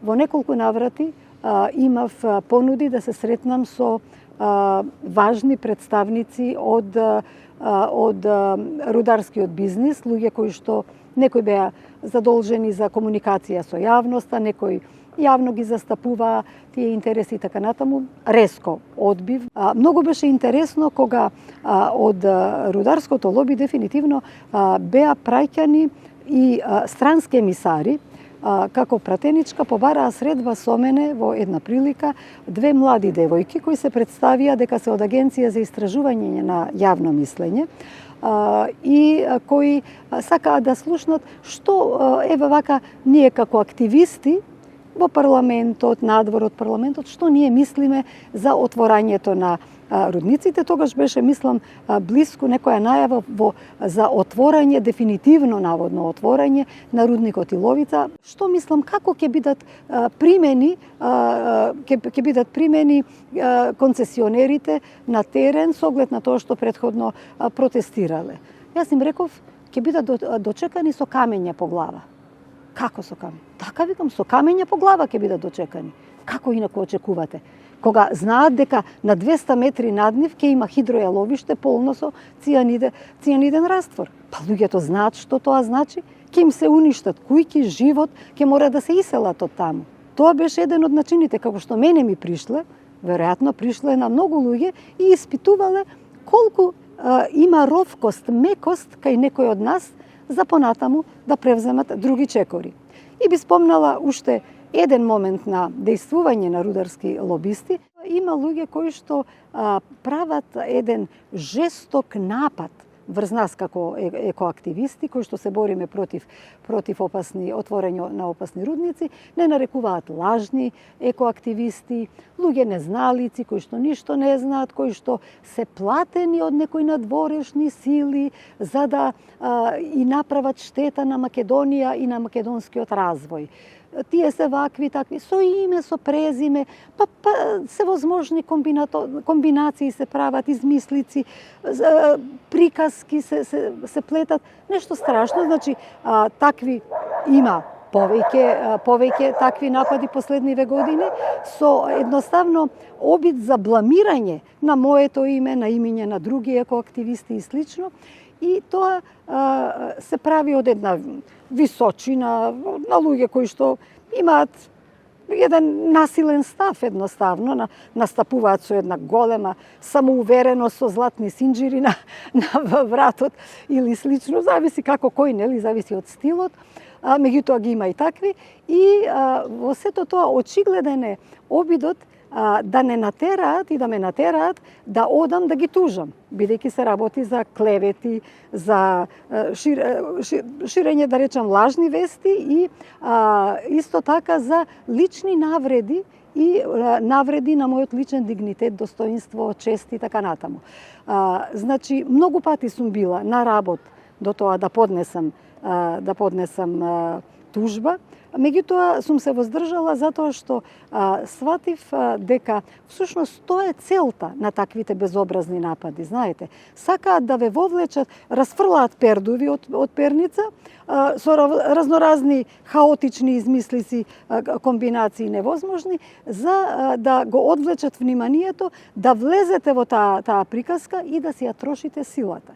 во неколку наврати имав понуди да се сретнам со важни представници од рударскиот бизнис, луѓе кои што некои беа задолжени за комуникација со јавноста, некои јавно ги застапуваа тие интереси и така натаму. Резко одбив. Многу беше интересно кога од рударското лоби дефинитивно беа праќани и странски емисари, како пратеничка побараа средба со мене во една прилика две млади девојки кои се представија дека се од Агенција за истражување на јавно мислење и кои сакаат да слушнат што еве вака ние како активисти во парламентот, надвор од парламентот, што ние мислиме за отворањето на рудниците. Тогаш беше, мислам, блиску некоја најава за отворање, дефинитивно наводно отворање на рудникот Иловица. Што мислам, како ќе бидат примени концесионерите на терен со оглед на тоа што претходно протестирале. Јас им реков, ќе бидат дочекани со камења по глава. Како со камења? Така викам, со камења по глава ќе бидат дочекани. Како инаку очекувате? Кога знаат дека на 200 метри над нив ќе има хидројаловиште полно со цијаниден раствор. Па луѓето знаат што тоа значи, ќе им се уништат кујки, живот, ќе мора да се иселат од таму. Тоа беше еден од начините, како што мене ми пришле, веројатно пришле на многу луѓе и испитувале колку има ровкост, мекост кај некој од нас за понатаму да превземат други чекори. И би спомнала уште еден момент на дејствување на рударски лобисти. Има луѓе кои што прават еден жесток напад врз нас како екоактивисти, кои што се бориме против отворање на опасни рудници, не нарекуваат лажни екоактивисти, луѓе незналици, кои што ништо не знаат, кои што се платени од некои надворешни сили за да и направат штета на Македонија и на македонскиот развој. Тие се вакви, такви, со име, со презиме, па се возможни комбинации се прават, измислици, приказки се плетат, нешто страшно. Значи, такви има повеќе такви напади последниве години, со едноставно обид за бламирање на моето име, на имиње на други екоактивисти и слично. И тоа се прави од една височина на луѓе кои што имаат еден насилен став, едноставно, настапуваат со една голема самоувереност, со златни синџири на вратот или слично, зависи како кој, нели, зависи од стилот, меѓутоа ги има и такви. И во сето тоа очигледен е обидот да не натераат и да ме натераат да одам да ги тужам, бидејќи се работи за клевети, за ширење, да речам, лажни вести и исто така за лични навреди и навреди на мојот личен дигнитет, достоинство, чест и така натаму. Значи, многу пати сум била на работ до тоа да поднесам тужба. Меѓутоа сум се воздржала затоа што сватив дека всушност тоа е целта на таквите безобразни напади, знаете. Сакаат да ве вовлечат, расфрлаат пердуви од перница со разноразни хаотични измислици, комбинации невозможни, за да го одвлечат вниманието, да влезете во таа приказка и да си ја трошите силата.